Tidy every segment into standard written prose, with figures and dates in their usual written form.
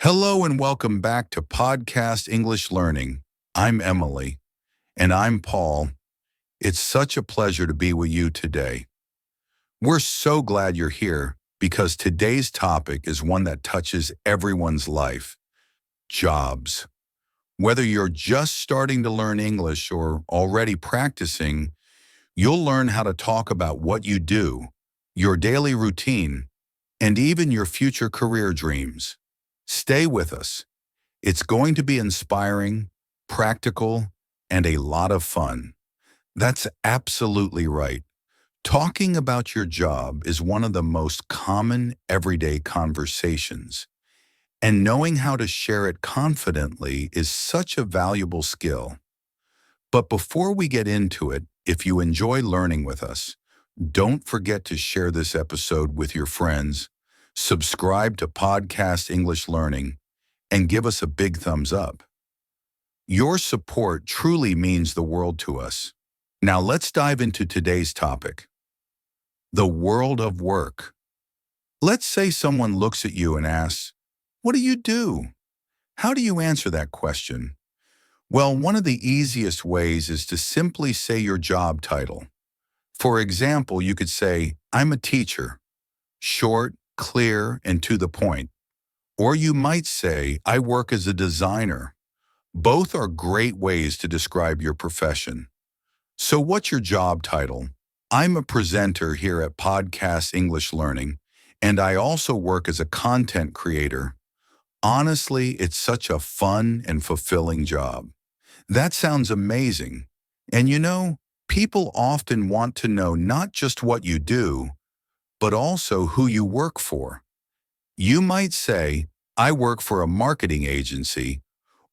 Hello and welcome back to Podcast English Learning. I'm Emily. And I'm Paul. It's such a pleasure to be with you today. We're so glad you're here because today's topic is one that touches everyone's life: jobs. Whether you're just starting to learn English or already practicing, you'll learn how to talk about what you do, your daily routine, and even your future career dreams. Stay with us. It's going to be inspiring, practical, and a lot of fun. That's absolutely right. Talking about your job is one of the most common everyday conversations, and knowing how to share it confidently is such a valuable skill. But before we get into it, if you enjoy learning with us, don't forget to share this episode with your friends, subscribe to Podcast English Learning, and give us a big thumbs up. Your support truly means the world to us. Now let's dive into today's topic: the world of work. Let's say someone looks at you and asks, "What do you do?" How do you answer that question? Well, one of the easiest ways is to simply say your job title. For example, you could say, "I'm a teacher." Short, clear, and to the point. Or you might say, "I work as a designer." Both are great ways to describe your profession. So what's your job title? I'm a presenter here at Podcast English Learning, and I also work as a content creator. Honestly, it's such a fun and fulfilling job. That sounds amazing. And people often want to know not just what you do, but also who you work for. You might say, "I work for a marketing agency,"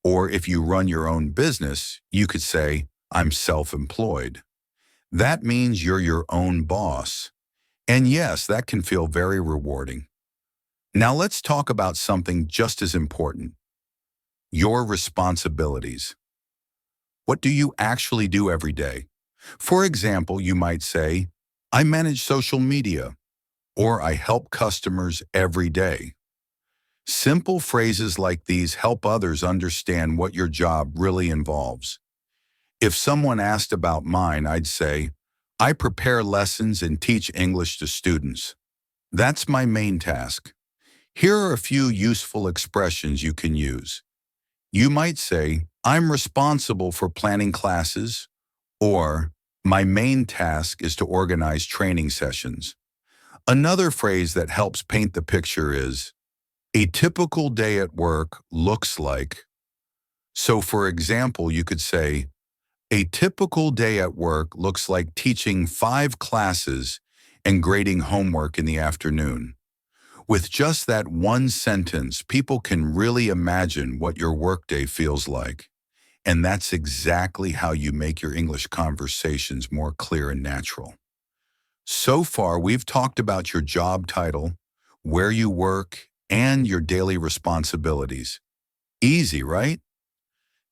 or if you run your own business, you could say, "I'm self-employed." That means you're your own boss. And yes, that can feel very rewarding. Now let's talk about something just as important: your responsibilities. What do you actually do every day? For example, you might say, "I manage social media," or "I help customers every day." Simple phrases like these help others understand what your job really involves. If someone asked about mine, I'd say, "I prepare lessons and teach English to students. That's my main task." Here are a few useful expressions you can use. You might say, "I'm responsible for planning classes," or "My main task is to organize training sessions." Another phrase that helps paint the picture is, "A typical day at work looks like." So for example, you could say, "A typical day at work looks like teaching 5 classes and grading homework in the afternoon." With just that one sentence, people can really imagine what your workday feels like. And that's exactly how you make your English conversations more clear and natural. So far, we've talked about your job title, where you work, and your daily responsibilities. Easy, right?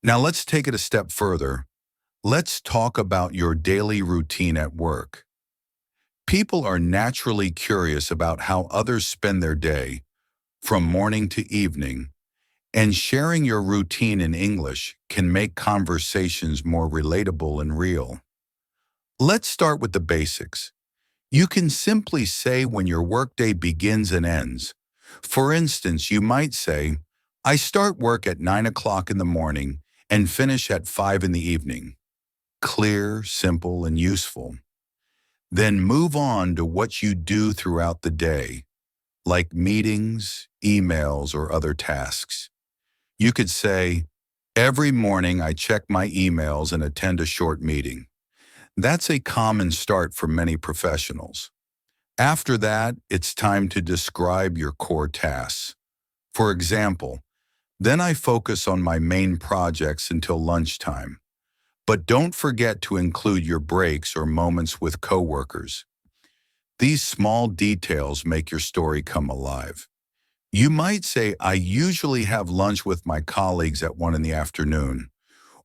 Now let's take it a step further. Let's talk about your daily routine at work. People are naturally curious about how others spend their day, from morning to evening, and sharing your routine in English can make conversations more relatable and real. Let's start with the basics. You can simply say when your workday begins and ends. For instance, you might say, "I start work at 9 o'clock in the morning and finish at 5 in the evening." Clear, simple, and useful. Then move on to what you do throughout the day, like meetings, emails, or other tasks. You could say, "Every morning I check my emails and attend a short meeting." That's a common start for many professionals. After that, it's time to describe your core tasks. For example, "Then I focus on my main projects until lunchtime." But don't forget to include your breaks or moments with coworkers. These small details make your story come alive. You might say, "I usually have lunch with my colleagues at 1 in the afternoon,"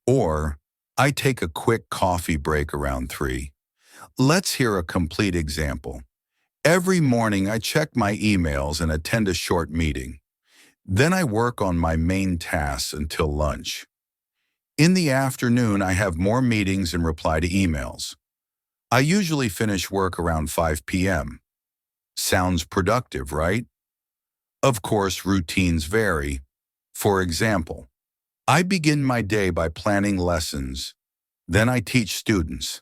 or "I take a quick coffee break around 3. Let's hear a complete example. "Every morning I check my emails and attend a short meeting." Then I work on my main tasks until lunch. In the afternoon, I have more meetings and reply to emails. I usually finish work around 5 p.m. Sounds productive, right? Of course, routines vary. For example, I begin my day by planning lessons. Then I teach students.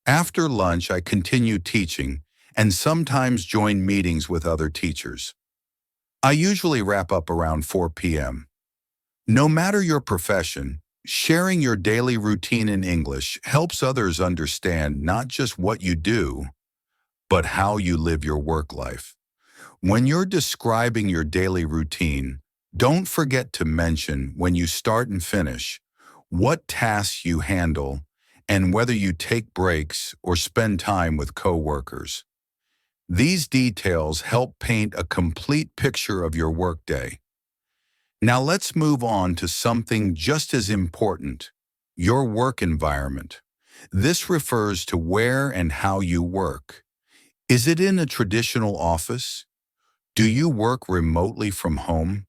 After lunch, I continue teaching and sometimes join meetings with other teachers. I usually wrap up around 4 p.m. No matter your profession, sharing your daily routine in English helps others understand not just what you do, but how you live your work life. When you're describing your daily routine, don't forget to mention when you start and finish, what tasks you handle, and whether you take breaks or spend time with coworkers. These details help paint a complete picture of your workday. Now let's move on to something just as important, your work environment. This refers to where and how you work. Is it in a traditional office? Do you work remotely from home?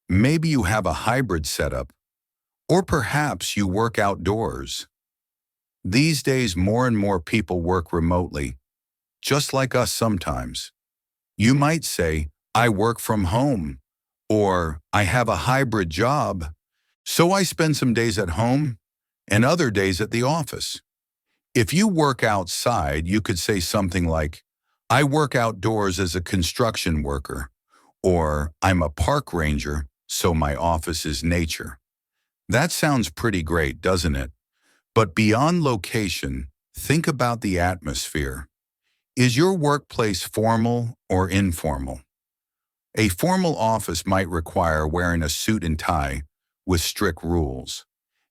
Maybe you have a hybrid setup, or perhaps you work outdoors. These days, more and more people work remotely, just like us sometimes. You might say, I work from home, or I have a hybrid job, so I spend some days at home and other days at the office. If you work outside, you could say something like, I work outdoors as a construction worker, or I'm a park ranger, so my office is nature. That sounds pretty great, doesn't it? But beyond location, think about the atmosphere. Is your workplace formal or informal? A formal office might require wearing a suit and tie with strict rules.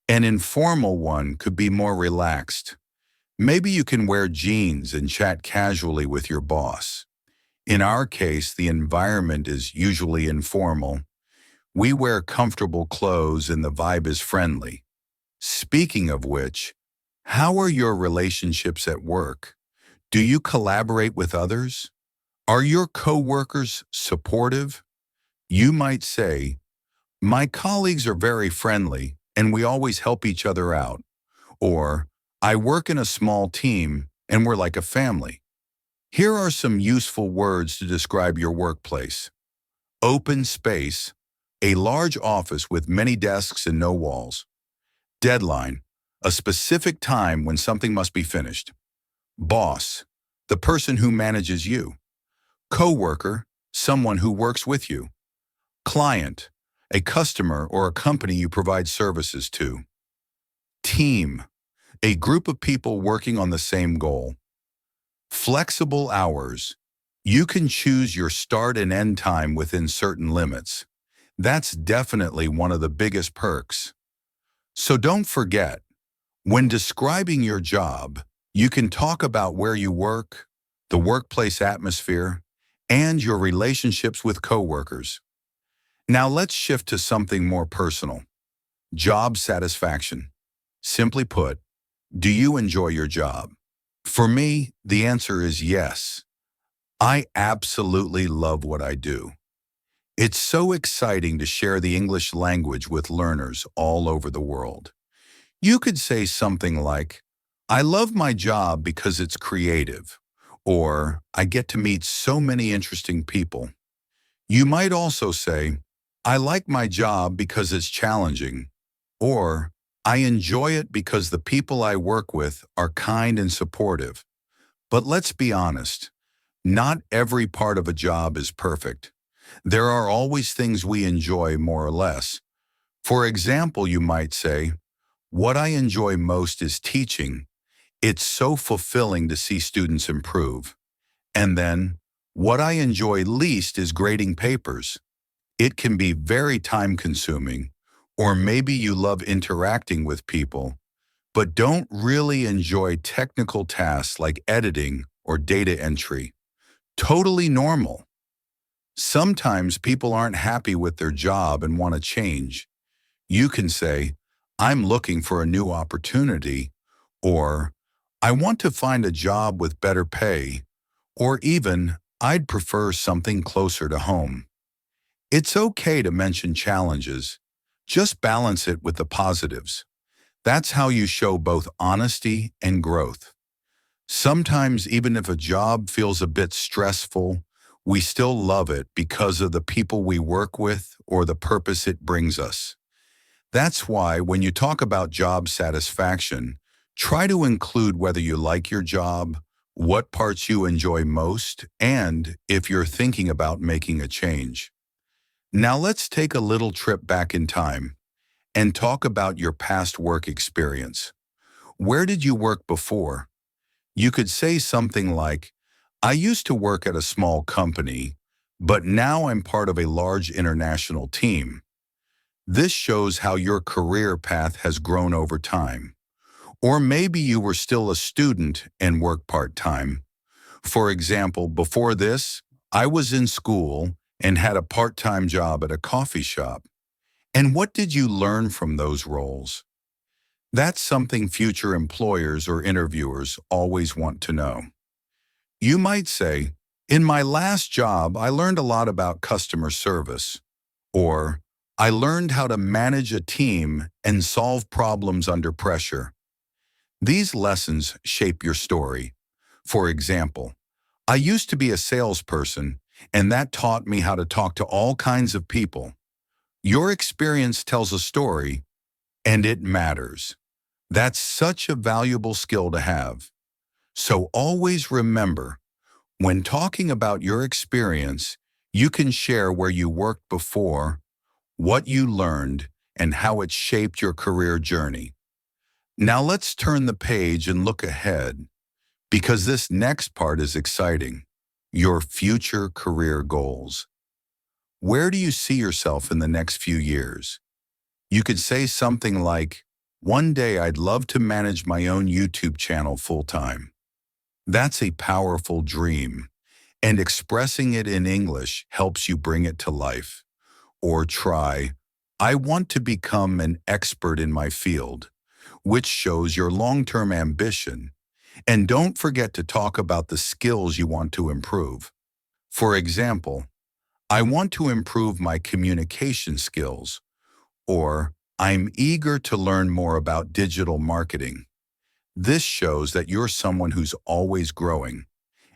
An informal one could be more relaxed. Maybe you can wear jeans and chat casually with your boss. In our case, the environment is usually informal. We wear comfortable clothes and the vibe is friendly. Speaking of which, how are your relationships at work? Do you collaborate with others? Are your coworkers supportive? You might say, my colleagues are very friendly and we always help each other out. Or, I work in a small team and we're like a family. Here are some useful words to describe your workplace. Open space, a large office with many desks and no walls. Deadline, a specific time when something must be finished. Boss, the person who manages you. Coworker, someone who works with you. Client, a customer or a company you provide services to. Team, a group of people working on the same goal. Flexible hours, you can choose your start and end time within certain limits. That's definitely one of the biggest perks. So don't forget, when describing your job, you can talk about where you work, the workplace atmosphere, and your relationships with coworkers. Now let's shift to something more personal. Job satisfaction. Simply put, do you enjoy your job? For me, the answer is yes. I absolutely love what I do. It's so exciting to share the English language with learners all over the world. You could say something like, I love my job because it's creative, or I get to meet so many interesting people. You might also say, I like my job because it's challenging, or I enjoy it because the people I work with are kind and supportive. But let's be honest, not every part of a job is perfect. There are always things we enjoy more or less. For example, you might say, what I enjoy most is teaching. It's so fulfilling to see students improve. And then, what I enjoy least is grading papers. It can be very time-consuming, or maybe you love interacting with people, but don't really enjoy technical tasks like editing or data entry. Totally normal. Sometimes people aren't happy with their job and want to change. You can say, I'm looking for a new opportunity, or I want to find a job with better pay, or even, I'd prefer something closer to home. It's okay to mention challenges. Just balance it with the positives. That's how you show both honesty and growth. Sometimes, even if a job feels a bit stressful, we still love it because of the people we work with or the purpose it brings us. That's why when you talk about job satisfaction, try to include whether you like your job, what parts you enjoy most, and if you're thinking about making a change. Now let's take a little trip back in time and talk about your past work experience. Where did you work before? You could say something like, I used to work at a small company, but now I'm part of a large international team. This shows how your career path has grown over time. Or maybe you were still a student and worked part-time. For example, before this, I was in school and had a part-time job at a coffee shop. And what did you learn from those roles? That's something future employers or interviewers always want to know. You might say, in my last job, I learned a lot about customer service. Or, I learned how to manage a team and solve problems under pressure. These lessons shape your story. For example, I used to be a salesperson, and that taught me how to talk to all kinds of people. Your experience tells a story, and it matters. That's such a valuable skill to have. So always remember, when talking about your experience, you can share where you worked before, what you learned, and how it shaped your career journey. Now let's turn the page and look ahead, because this next part is exciting. Your future career goals. Where do you see yourself in the next few years? You could say something like, one day I'd love to manage my own YouTube channel full-time. That's a powerful dream, and expressing it in English helps you bring it to life. Or try, I want to become an expert in my field, which shows your long-term ambition. And don't forget to talk about the skills you want to improve. For example, I want to improve my communication skills, or I'm eager to learn more about digital marketing. This shows that you're someone who's always growing,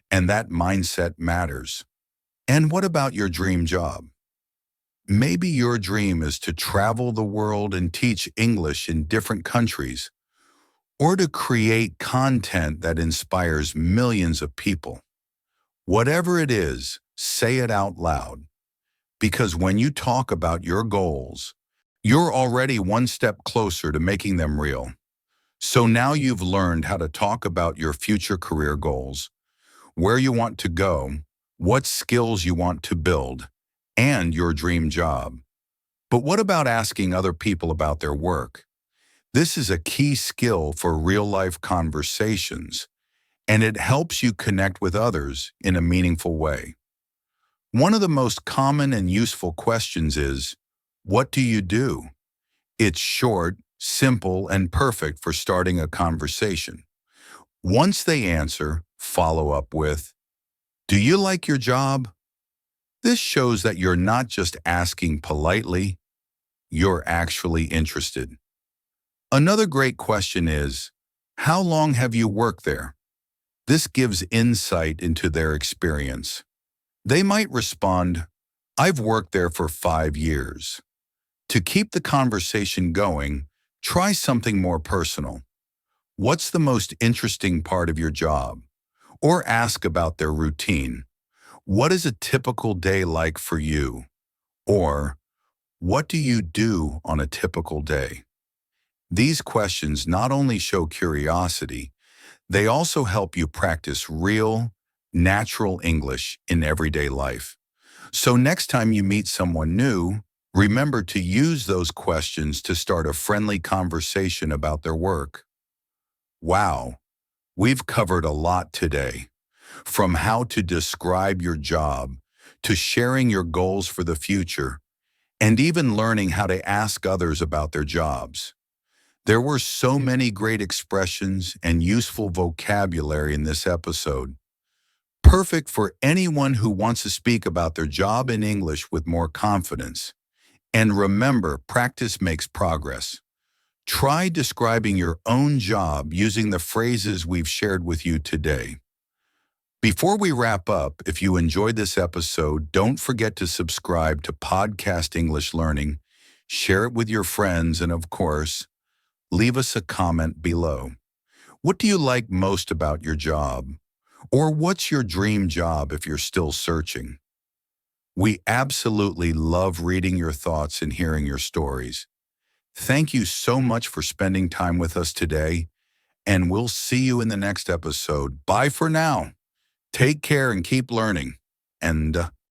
and that mindset matters. And what about your dream job? Maybe your dream is to travel the world and teach English in different countries, or to create content that inspires millions of people. Whatever it is, say it out loud. Because when you talk about your goals, you're already one step closer to making them real. So now you've learned how to talk about your future career goals, where you want to go, what skills you want to build, and your dream job. But what about asking other people about their work? This is a key skill for real-life conversations, and it helps you connect with others in a meaningful way. One of the most common and useful questions is, what do you do? It's short, simple, and perfect for starting a conversation. Once they answer, follow up with, do you like your job? This shows that you're not just asking politely, you're actually interested. Another great question is, how long have you worked there? This gives insight into their experience. They might respond, I've worked there for 5 years. To keep the conversation going, try something more personal. What's the most interesting part of your job? Or ask about their routine. What is a typical day like for you? Or, what do you do on a typical day? These questions not only show curiosity, they also help you practice real, natural English in everyday life. So next time you meet someone new, remember to use those questions to start a friendly conversation about their work. Wow, we've covered a lot today. From how to describe your job, to sharing your goals for the future, and even learning how to ask others about their jobs. There were so many great expressions and useful vocabulary in this episode. perfect for anyone who wants to speak about their job in English with more confidence. And remember, practice makes progress. Try describing your own job using the phrases we've shared with you today. Before we wrap up, if you enjoyed this episode, don't forget to subscribe to Podcast English Learning, share it with your friends, and of course, leave us a comment below. What do you like most about your job? Or what's your dream job if you're still searching? We absolutely love reading your thoughts and hearing your stories. Thank you so much for spending time with us today, and we'll see you in the next episode. Bye for now. Take care and keep learning. And